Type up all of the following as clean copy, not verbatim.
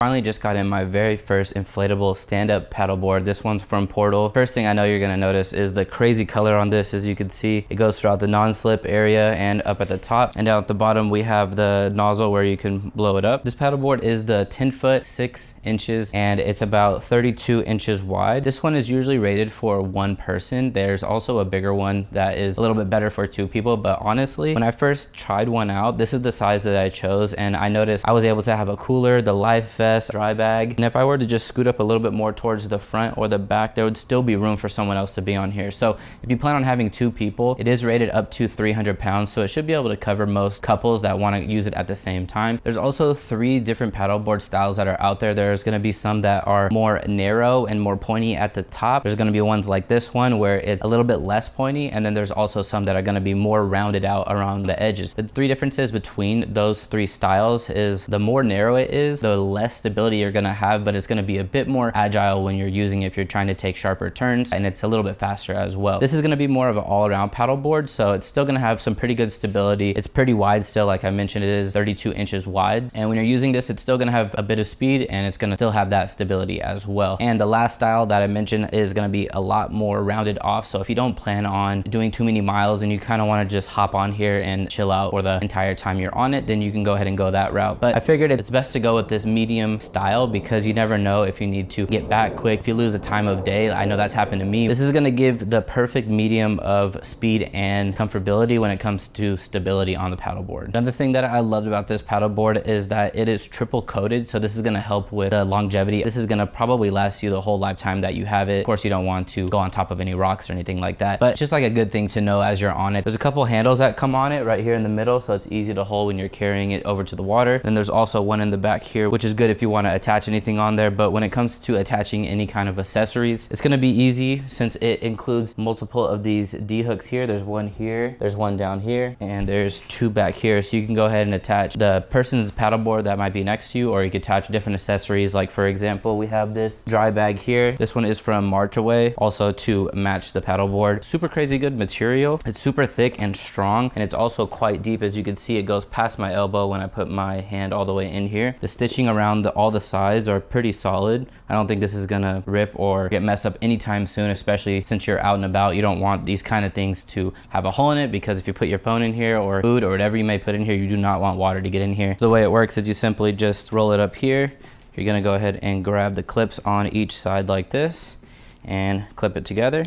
Finally just got in my very first inflatable stand-up paddleboard. This one's from Portal. First thing I know you're gonna notice is the crazy color on this. As you can see, it goes throughout the non-slip area and up at the top, and down at the bottom we have the nozzle where you can blow it up. This paddleboard is the 10 foot 6 inches and it's about 32 inches wide. This one is usually rated for one person. There's also a bigger one that is a little bit better for two people, but honestly, when I first tried one out, this is the size that I chose, and I noticed I was able to have a cooler, the life vest, dry bag, and if I were to just scoot up a little bit more towards the front or the back, there would still be room for someone else to be on here. So if you plan on having two people, it is rated up to 300 pounds, so it should be able to cover most couples that want to use it at the same time. There's also 3 different paddleboard styles that are out there. There's going to be some that are more narrow and more pointy at the top. There's going to be ones like this one where it's a little bit less pointy, and then there's also some that are going to be more rounded out around the edges. The 3 differences between those 3 styles is the more narrow it is, the less stability you're going to have, but it's going to be a bit more agile when you're using it if you're trying to take sharper turns, and it's a little bit faster as well. This is going to be more of an all-around paddleboard, so it's still going to have some pretty good stability. It's pretty wide still, like I mentioned, it is 32 inches wide, and when you're using this, it's still going to have a bit of speed and it's going to still have that stability as well. And the last style that I mentioned is going to be a lot more rounded off, so if you don't plan on doing too many miles and you kind of want to just hop on here and chill out for the entire time you're on it, then you can go ahead and go that route. But I figured it's best to go with this medium style because you never know if you need to get back quick, if you lose a time of day. I know that's happened to me. This is going to give the perfect medium of speed and comfortability when it comes to stability on the paddleboard. Another thing that I loved about this paddleboard is that it is triple coated, so this is going to help with the longevity. This is going to probably last you the whole lifetime that you have it. Of course, you don't want to go on top of any rocks or anything like that, but just like a good thing to know as you're on it. There's a couple handles that come on it right here in the middle, so it's easy to hold when you're carrying it over to the water. Then there's also one in the back here, which is good if you want to attach anything on there. But when it comes to attaching any kind of accessories, it's going to be easy since it includes multiple of these D hooks here. There's one here, there's one down here, and there's 2 back here. So you can go ahead and attach the person's paddleboard that might be next to you, or you could attach different accessories. Like for example, we have this dry bag here. This one is from Marchaway, also to match the paddleboard. Super crazy good material. It's super thick and strong, and it's also quite deep. As you can see, it goes past my elbow when I put my hand all the way in here. The stitching around all the sides are pretty solid. I don't think this is gonna rip or get messed up anytime soon, especially since you're out and about. You don't want these kind of things to have a hole in it, because if you put your phone in here or food or whatever you may put in here, you do not want water to get in here. So the way it works is you simply just roll it up here. You're gonna go ahead and grab the clips on each side like this and clip it together.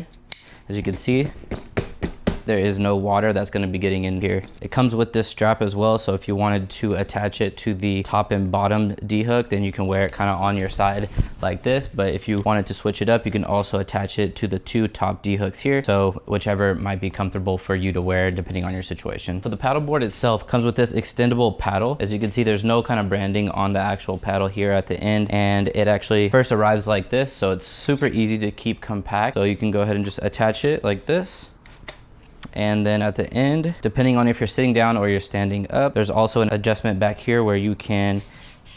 As you can see, there is no water that's going to be getting in here. It comes with this strap as well, so if you wanted to attach it to the top and bottom D hook, then you can wear it kind of on your side like this. But if you wanted to switch it up, you can also attach it to the 2 top D hooks here, so whichever might be comfortable for you to wear depending on your situation. So the paddleboard itself comes with this extendable paddle. As you can see, there's no kind of branding on the actual paddle here at the end, and it actually first arrives like this, so it's super easy to keep compact. So you can go ahead and just attach it like this. And then at the end, depending on if you're sitting down or you're standing up, there's also an adjustment back here where you can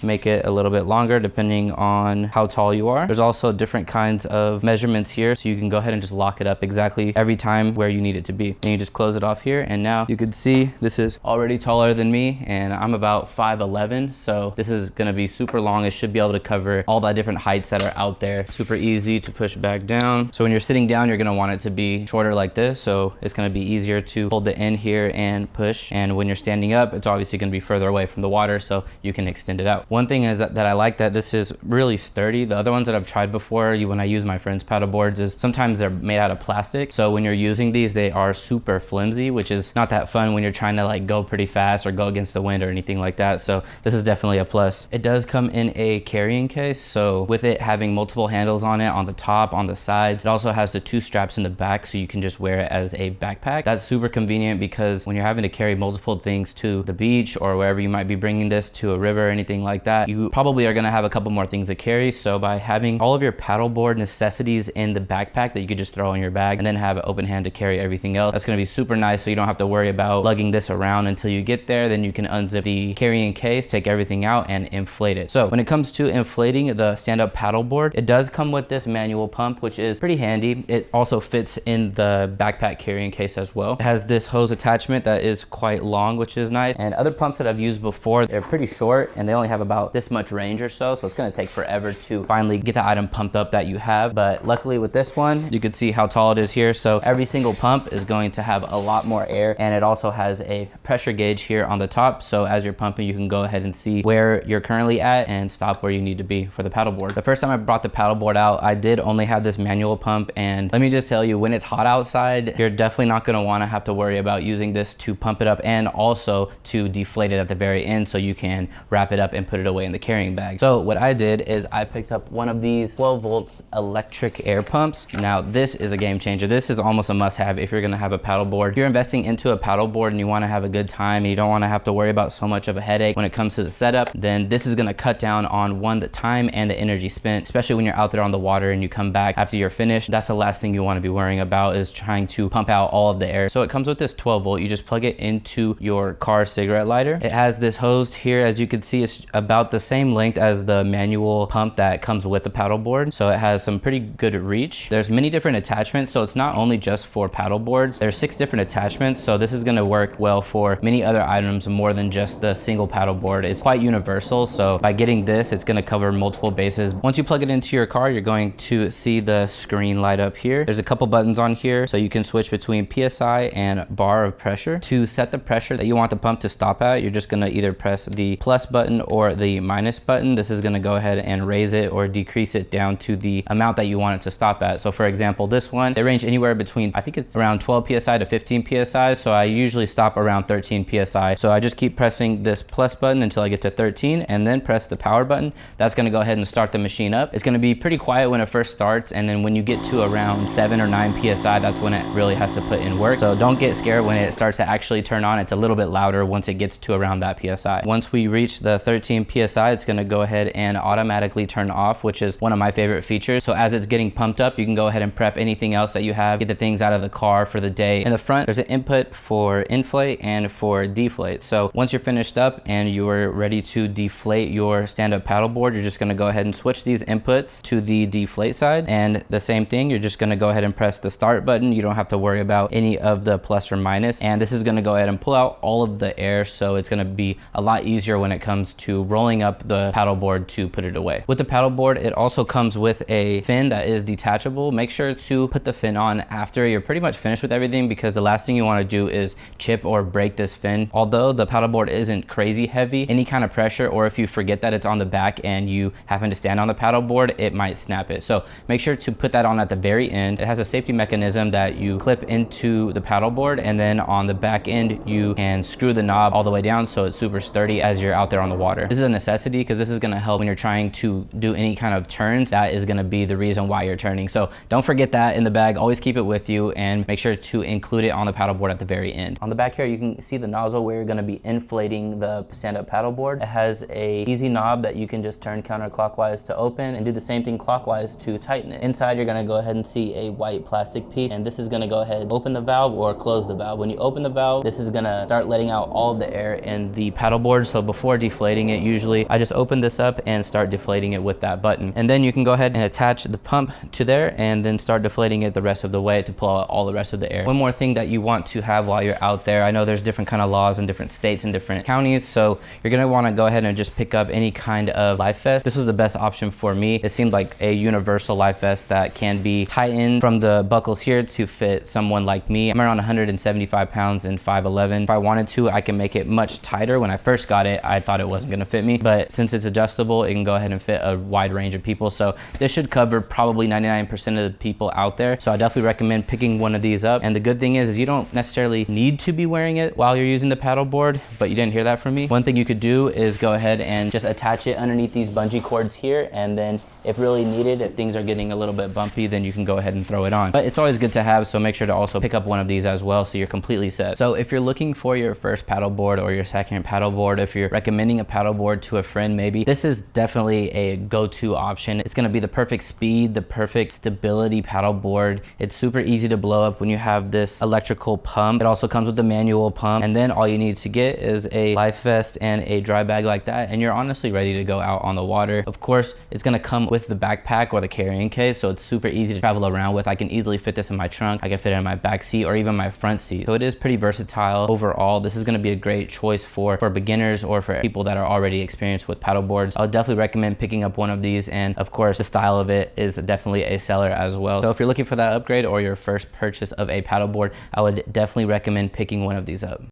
make it a little bit longer depending on how tall you are. There's also different kinds of measurements here, so you can go ahead and just lock it up exactly every time where you need it to be. And you just close it off here, and now you can see this is already taller than me, and I'm about 5'11", so this is gonna be super long. It should be able to cover all the different heights that are out there. Super easy to push back down. So when you're sitting down, you're gonna want it to be shorter like this, so it's gonna be easier to hold the end here and push. And when you're standing up, it's obviously gonna be further away from the water, so you can extend it out. One thing is that I like that this is really sturdy. The other ones that I've tried before, when I use my friends' paddleboards, is sometimes they're made out of plastic. So when you're using these, they are super flimsy, which is not that fun when you're trying to like go pretty fast or go against the wind or anything like that. So this is definitely a plus. It does come in a carrying case, so with it having multiple handles on it, on the top, on the sides, it also has the 2 straps in the back, so you can just wear it as a backpack. That's super convenient because when you're having to carry multiple things to the beach or wherever you might be bringing this, to a river or anything like that, you probably are going to have a couple more things to carry. So by having all of your paddleboard necessities in the backpack that you could just throw in your bag and then have an open hand to carry everything else, that's going to be super nice. So you don't have to worry about lugging this around until you get there. Then you can unzip the carrying case, take everything out, and inflate it. So when it comes to inflating the stand-up paddleboard, it does come with this manual pump, which is pretty handy. It also fits in the backpack carrying case as well. It has this hose attachment that is quite long, which is nice. And other pumps that I've used before, they're pretty short and they only have about about this much range or so it's gonna take forever to finally get the item pumped up that you have. But luckily with this one, you can see how tall it is here. So every single pump is going to have a lot more air, and it also has a pressure gauge here on the top. So as you're pumping, you can go ahead and see where you're currently at and stop where you need to be for the paddleboard. The first time I brought the paddleboard out, I did only have this manual pump, and let me just tell you, when it's hot outside, you're definitely not gonna wanna have to worry about using this to pump it up and also to deflate it at the very end so you can wrap it up and put it away in the carrying bag. So what I did is I picked up one of these 12 volts electric air pumps. Now this is a game changer. This is almost a must-have if you're gonna have a paddleboard. If you're investing into a paddleboard and you wanna have a good time and you don't wanna have to worry about so much of a headache when it comes to the setup, then this is gonna cut down on the time and the energy spent, especially when you're out there on the water and you come back after you're finished. That's the last thing you wanna be worrying about, is trying to pump out all of the air. So it comes with this 12 volt. You just plug it into your car cigarette lighter. It has this hose here. As you can see, it's about the same length as the manual pump that comes with the paddleboard. So it has some pretty good reach. There's many different attachments. So it's not only just for paddle boards. There's 6 different attachments. So this is gonna work well for many other items more than just the single paddle board. It's quite universal. So by getting this, it's gonna cover multiple bases. Once you plug it into your car, you're going to see the screen light up here. There's a couple buttons on here, so you can switch between PSI and bar of pressure. To set the pressure that you want the pump to stop at, you're just gonna either press the plus button or the minus button. This is gonna go ahead and raise it or decrease it down to the amount that you want it to stop at. So for example, this one, they range anywhere between, I think it's around 12 PSI to 15 PSI. So I usually stop around 13 PSI. So I just keep pressing this plus button until I get to 13 and then press the power button. That's gonna go ahead and start the machine up. It's gonna be pretty quiet when it first starts. And then when you get to around 7 or 9 PSI, that's when it really has to put in work. So don't get scared when it starts to actually turn on. It's a little bit louder once it gets to around that PSI. Once we reach the 13 PSI, it's gonna go ahead and automatically turn off, which is one of my favorite features. So as it's getting pumped up, you can go ahead and prep anything else that you have, get the things out of the car for the day. In the front, there's an input for inflate and for deflate. So once you're finished up and you're ready to deflate your stand-up paddleboard, you're just gonna go ahead and switch these inputs to the deflate side. And the same thing, you're just gonna go ahead and press the start button. You don't have to worry about any of the plus or minus. And this is gonna go ahead and pull out all of the air. So it's gonna be a lot easier when it comes to rolling up the paddleboard to put it away. With the paddleboard, it also comes with a fin that is detachable. Make sure to put the fin on after you're pretty much finished with everything, because the last thing you wanna do is chip or break this fin. Although the paddleboard isn't crazy heavy, any kind of pressure, or if you forget that it's on the back and you happen to stand on the paddleboard, it might snap it. So make sure to put that on at the very end. It has a safety mechanism that you clip into the paddleboard, and then on the back end, you can screw the knob all the way down so it's super sturdy as you're out there on the water. This is a necessity because this is gonna help when you're trying to do any kind of turns. That is gonna be the reason why you're turning. So don't forget that in the bag. Always keep it with you and make sure to include it on the paddleboard at the very end. On the back here, you can see the nozzle where you're gonna be inflating the stand-up paddleboard. It has a easy knob that you can just turn counterclockwise to open and do the same thing clockwise to tighten it. Inside, you're gonna go ahead and see a white plastic piece, and this is gonna go ahead and open the valve or close the valve. When you open the valve, this is gonna start letting out all of the air in the paddleboard. So before deflating it, usually I just open this up and start deflating it with that button. And then you can go ahead and attach the pump to there and then start deflating it the rest of the way to pull out all the rest of the air. One more thing that you want to have while you're out there, I know there's different kind of laws in different states and different counties, so you're gonna wanna go ahead and just pick up any kind of life vest. This was the best option for me. It seemed like a universal life vest that can be tightened from the buckles here to fit someone like me. I'm around 175 pounds and 5'11". If I wanted to, I can make it much tighter. When I first got it, I thought it wasn't gonna fit me, but since it's adjustable, it can go ahead and fit a wide range of people. So this should cover probably 99% of the people out there. So I definitely recommend picking one of these up. And the good thing is you don't necessarily need to be wearing it while you're using the paddleboard, but you didn't hear that from me. One thing you could do is go ahead and just attach it underneath these bungee cords here, and then if really needed, if things are getting a little bit bumpy, then you can go ahead and throw it on. But it's always good to have, so make sure to also pick up one of these as well so you're completely set. So if you're looking for your first paddleboard or your second paddleboard, if you're recommending a paddleboard to a friend maybe, this is definitely a go-to option. It's gonna be the perfect speed, the perfect stability paddleboard. It's super easy to blow up when you have this electrical pump. It also comes with the manual pump, and then all you need to get is a life vest and a dry bag like that, and you're honestly ready to go out on the water. Of course, it's gonna come with the backpack or the carrying case, so it's super easy to travel around with. I can easily fit this in my trunk. I can fit it in my back seat or even my front seat. So it is pretty versatile overall. This is going to be a great choice for beginners or for people that are already experienced with paddle boards. I would definitely recommend picking up one of these, and of course the style of it is definitely a seller as well. So if you're looking for that upgrade or your first purchase of a paddle board, I would definitely recommend picking one of these up.